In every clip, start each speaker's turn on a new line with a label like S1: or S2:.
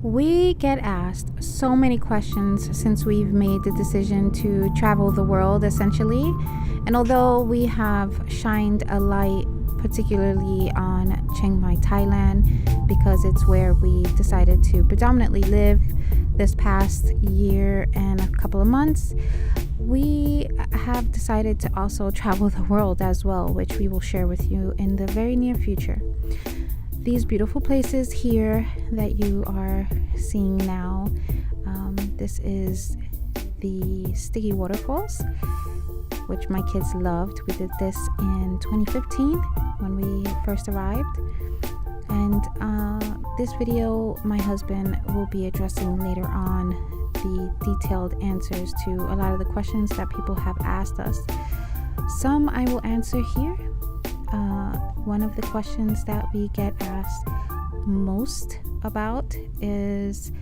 S1: We get asked so many questions since we've made the decision to travel the world, essentially. And although we have shined a light particularly on Chiang Mai, Thailand, because it's where we decided to predominantly live this past year and a couple of months, we have decided to also travel the world as well, which we will share with you in the very near future. These beautiful places here that you are seeing now, this is the Sticky Waterfalls, which my kids loved. We did this in 2015 when we first arrived, and this video my husband will be addressing later on the detailed answers to a lot of the questions that people have asked us. Some I will answer here. One of the questions that we get asked most about is,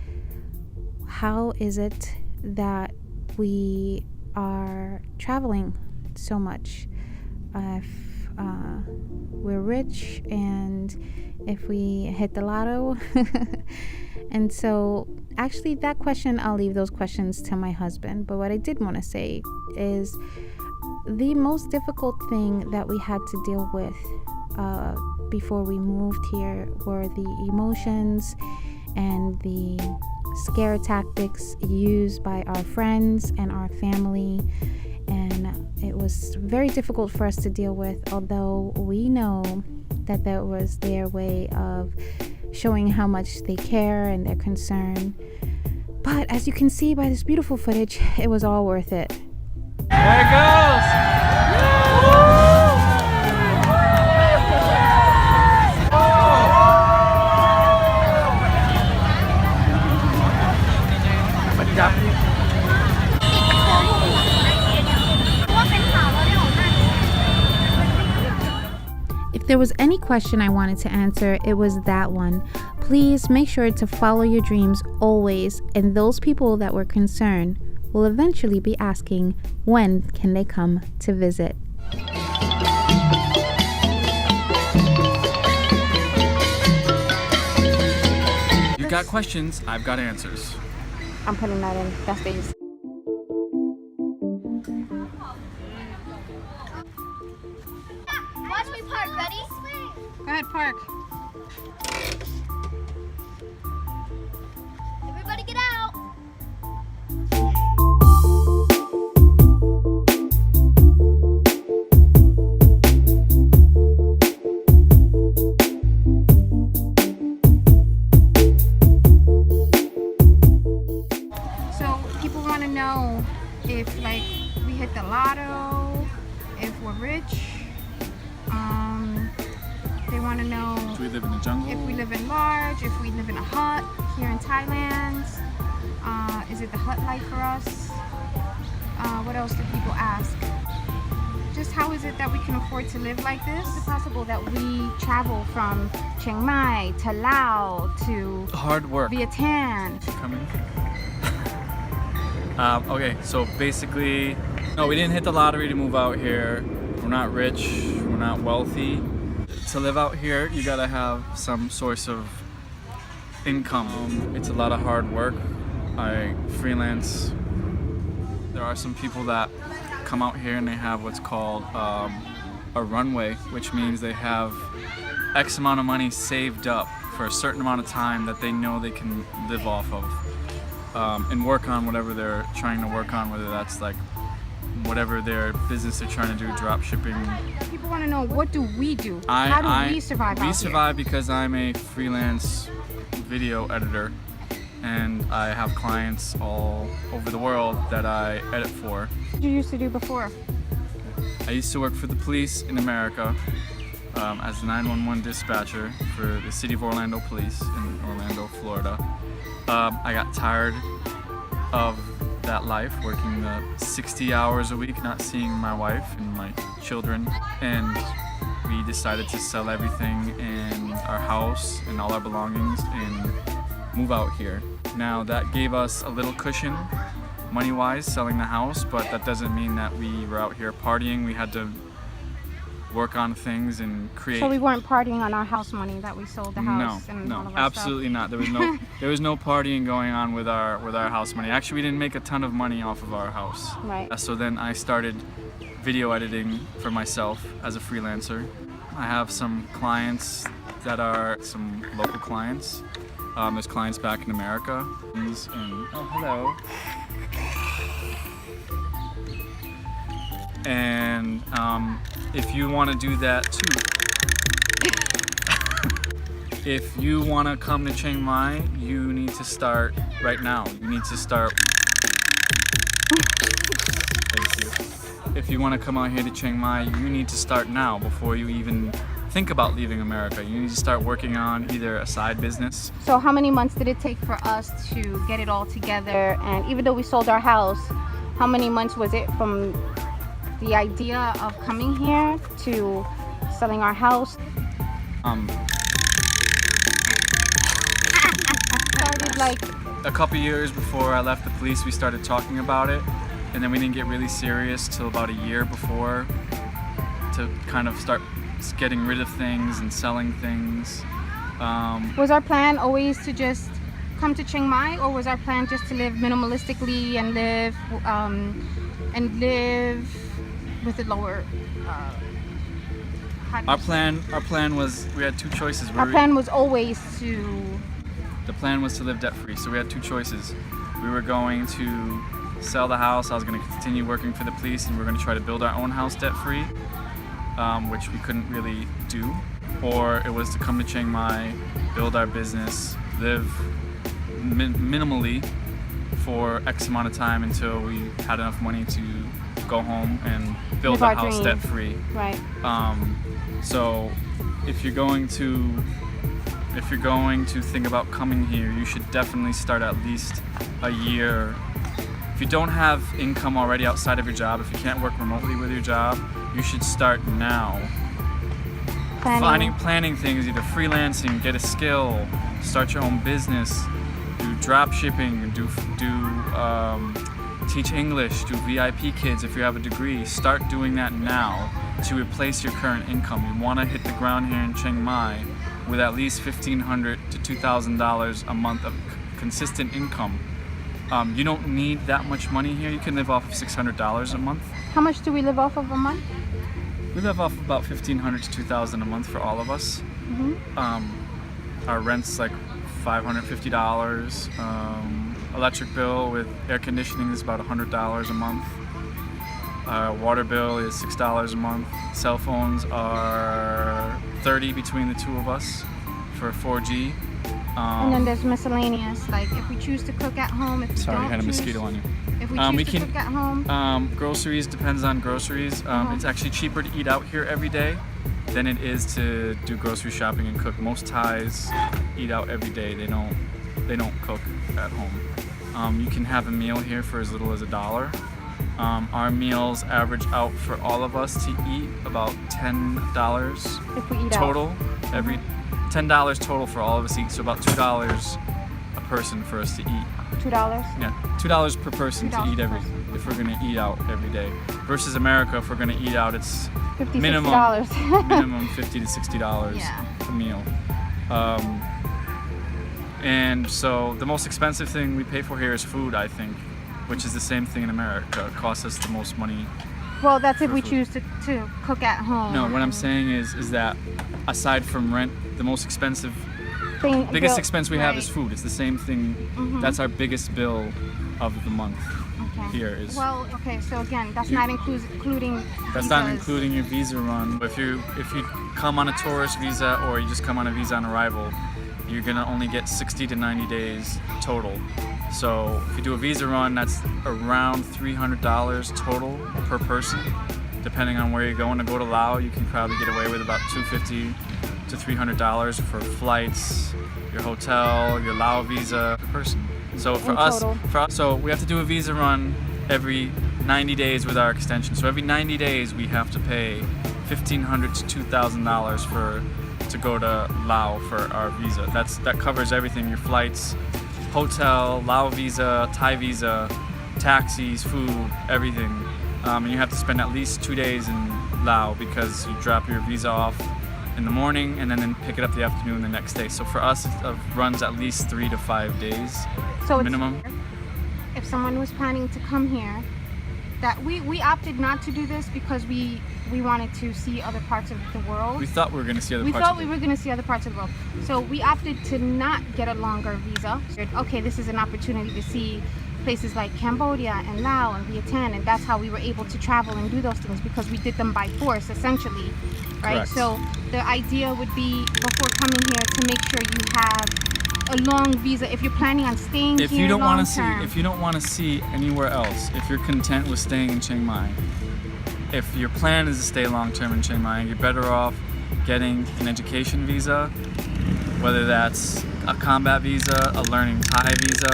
S1: how is it that we are traveling so much? If we're rich and if we hit the lotto. And so actually that question, I'll leave those questions to my husband. But what I did want to say is the most difficult thing that we had to deal with before we moved here were the emotions and the scare tactics used by our friends and our family. And it was very difficult for us to deal with, although we know that that was their way of showing how much they care and they're concerned. But as you can see by this beautiful footage, it was all worth it.
S2: There it goes!
S1: If there was any question I wanted to answer, it was that one. Please make sure to follow your dreams always, and those people that were concerned will eventually be asking, when can they come to visit?
S2: You got questions, I've got answers.
S1: I'm putting that in. That's the easy.
S3: Watch me park, ready?
S1: Go ahead, park.
S3: Everybody get out!
S1: So people want to know if we hit the lotto, if we're rich. They want to know
S2: Do we live in the jungle?
S1: if we live in large, if we live in a hut here in Thailand. Is it the hut life for us? What else do people ask? Just how is it that we can afford to live like this? Is it possible that we travel from Chiang Mai to Laos to
S2: Hard work.
S1: Vietnam?
S2: Coming. Okay, so basically, no, we didn't hit the lottery to move out here. We're not rich, we're not wealthy. To live out here, you gotta have some source of income. It's a lot of hard work. I freelance. There are some people that come out here and they have what's called a runway, which means they have X amount of money saved up for a certain amount of time that they know they can live off of and work on whatever they're trying to work on, whether that's like whatever their business they're trying to do, drop shipping.
S1: People want to know, what do we do? How do we survive out here?
S2: We survive because I'm a freelance video editor and I have clients all over the world that I edit for.
S1: What did you used to do before?
S2: I used to work for the police in America as a 911 dispatcher for the city of Orlando Police in Orlando, Florida. I got tired of that life, working 60 hours a week, not seeing my wife and my children, and we decided to sell everything in our house and all our belongings and move out here. Now that gave us a little cushion money-wise selling the house, but that doesn't mean that we were out here partying. We had to work on things and create.
S1: So we weren't partying on our house money that we sold the house and all
S2: No,
S1: of our
S2: absolutely not. There was no partying going on with our house money. Actually, we didn't make a ton of money off of our house.
S1: Right.
S2: So then I started video editing for myself as a freelancer. I have some clients that are some local clients. There's clients back in America. Oh, hello. And if you want to do that too, if you want to come to Chiang Mai, you need to start right now. You need to start. Thank you. If you want to come out here to Chiang Mai, you need to start now before you even think about leaving America. You need to start working on either a side business.
S1: So how many months did it take for us to get it all together? And even though we sold our house, how many months was it from the idea of coming here to selling our house? Started like
S2: a couple years before I left the police, we started talking about it, and then we didn't get really serious till about a year before to kind of start getting rid of things and selling things.
S1: Was our plan always to just come to Chiang Mai, or was our plan just to live minimalistically and live with a lower?
S2: Our plan was, we had two choices.
S1: Our plan was always to.
S2: The plan was to live debt free, so we had two choices. We were going to sell the house. I was going to continue working for the police, and we were going to try to build our own house debt free, which we couldn't really do. Or it was to come to Chiang Mai, build our business, live minimally for X amount of time until we had enough money to go home and build the house debt free.
S1: Right.
S2: So if you're going to think about coming here, you should definitely start at least a year. If you don't have income already outside of your job, if you can't work remotely with your job, you should start now. Planning things, either freelancing, get a skill, start your own business, do drop shipping, teach English, do VIP kids if you have a degree. Start doing that now to replace your current income. You want to hit the ground here in Chiang Mai with at least $1,500 to $2,000 a month of consistent income. You don't need that much money here. You can live off of $600 a month.
S1: How much do we live off of a month?
S2: We live off about $1,500 to $2,000 a month for all of us. Our rent's like $550. Electric bill with air conditioning is about $100 a month. Water bill is $6 a month. Cell phones are $30 between the two of us for 4G.
S1: And then there's miscellaneous, like if we choose to cook at home, if we
S2: Sorry,
S1: don't
S2: I had a mosquito on you.
S1: If we choose to cook at home.
S2: Groceries, depends on groceries. It's actually cheaper to eat out here every day than it is to do grocery shopping and cook. Most Thais eat out every day. They don't cook at home. You can have a meal here for as little as $1. Our meals average out for all of us to eat about $10
S1: if we eat
S2: total. $10 total for all of us eat, so about $2 a person for us to eat.
S1: $2?
S2: Yeah, $2 per person to eat if we're gonna eat out every day. Versus America, if we're gonna eat out, it's minimum $50 to $60 a meal. And so the most expensive thing we pay for here is food, I think, which is the same thing in America. It costs us the most money.
S1: Well, that's if we choose to cook at home.
S2: No, what I'm saying is that aside from rent, the most expensive, biggest expense we have is food. It's the same thing. That's our biggest bill of the month. Here is.
S1: Well, okay. So again, that's not including.
S2: That's not including your visa run. If you come on a tourist visa or you just come on a visa on arrival, you're gonna only get 60 to 90 days total. So if you do a visa run, that's around $300 total per person. Depending on where you're going to go to Laos, you can probably get away with about $250 to $300 for flights, your hotel, your Lao visa per person. So for us, so we have to do a visa run every 90 days with our extension. So every 90 days we have to pay $1,500 to $2,000 to go to Laos for our visa. That covers everything: your flights, hotel, Lao visa, Thai visa, taxis, food, everything. and you have to spend at least 2 days in Laos because you drop your visa off in the morning and then pick it up the afternoon the next day. So for us, it runs at least 3 to 5 days
S1: So
S2: minimum.
S1: if someone was planning to come here, that we opted not to do this because we wanted to see other parts of the world.
S2: We thought we were going to see other
S1: We
S2: parts.
S1: thought we were going to see other parts of the world. So we opted to not get a longer visa. Okay, this is an opportunity to see places like Cambodia and Laos and Vietnam, and that's how we were able to travel and do those things, because we did them by force, essentially, right?
S2: Correct.
S1: So the idea would be, before coming here, to make sure you have a long visa if you're planning on staying
S2: If
S1: here
S2: you don't want
S1: long
S2: to see,
S1: term.
S2: if you don't want to see anywhere else, if you're content with staying in Chiang Mai, if your plan is to stay long term in Chiang Mai, you're better off getting an education visa, whether that's a combat visa, a learning Thai visa,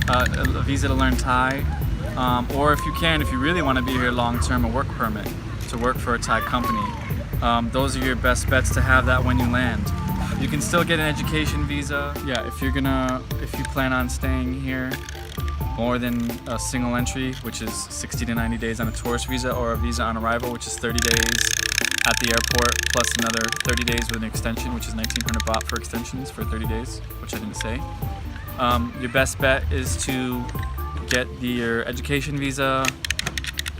S2: a visa to learn Thai, or if you really want to be here long term, a work permit to work for a Thai company. Those are your best bets to have that when you land. You can still get an education visa. Yeah, if you plan on staying here more than a single entry, which is 60 to 90 days on a tourist visa, or a visa on arrival, which is 30 days at the airport, plus another 30 days with an extension, which is 1,900 baht for extensions for 30 days, which I didn't say. Your best bet is to get your education visa,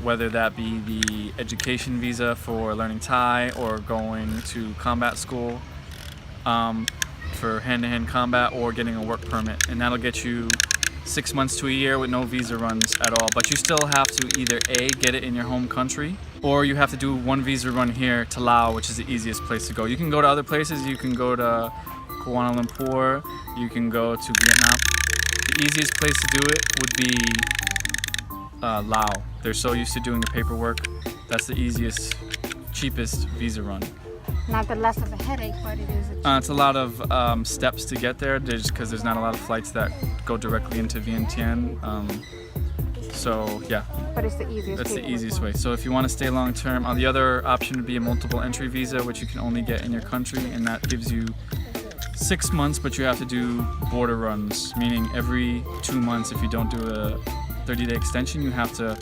S2: whether that be the education visa for learning Thai or going to combat school for hand-to-hand combat, or getting a work permit, and that'll get you 6 months to a year with no visa runs at all. But you still have to either A, get it in your home country, or you have to do one visa run here to Laos, which is the easiest place to go. You can go to other places. You can go to Kuala Lumpur, you can go to Vietnam. The easiest place to do it would be Laos. They're so used to doing the paperwork. That's the easiest, cheapest visa run.
S1: Not the less of a headache, but it is
S2: It's a lot of steps to get there, just because there's not a lot of flights that go directly into Vientiane. So yeah,
S1: but it's the easiest.
S2: that's the easiest way. So if you want to stay long term, the other option would be a multiple entry visa, which you can only get in your country, and that gives you 6 months, but you have to do border runs, meaning every 2 months, if you don't do a 30-day extension, you have to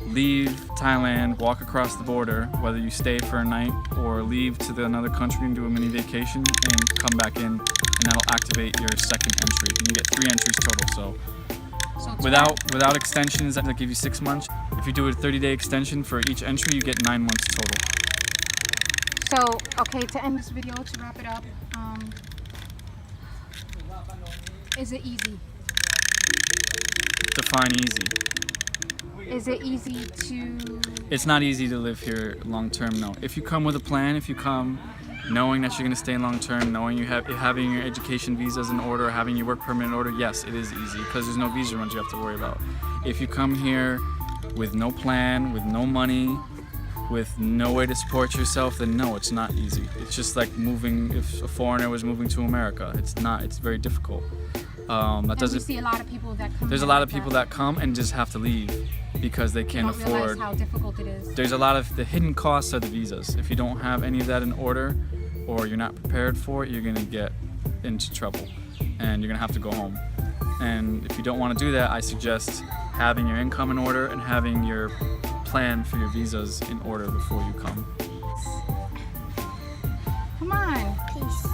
S2: leave Thailand, walk across the border, whether you stay for a night or leave to another country and do a mini vacation and come back in, and that'll activate your second entry. And you get 3 entries total. So without extensions, that'll give you 6 months. If you do a 30-day extension for each entry, you get 9 months total.
S1: So, okay, to end this video, to wrap it up, is it easy?
S2: Define easy.
S1: Is it easy to...
S2: It's not easy to live here long term, no. If you come with a plan, if you come knowing that you're going to stay long term, knowing having your education visas in order, having your work permit in order, yes, it is easy, because there's no visa runs you have to worry about. If you come here with no plan, with no money, with no way to support yourself, then no, it's not easy. It's just like moving, if a foreigner was moving to America. It's very difficult.
S1: We see a lot of people that come.
S2: There's a lot of people that come and just have to leave because they can't
S1: don't realize
S2: afford.
S1: how difficult it is.
S2: There's a lot of the hidden costs of the visas. If you don't have any of that in order, or you're not prepared for it, you're gonna get into trouble, and you're gonna have to go home. And if you don't want to do that, I suggest having your income in order and having your plan for your visas in order before you come.
S1: Come on.
S3: Peace.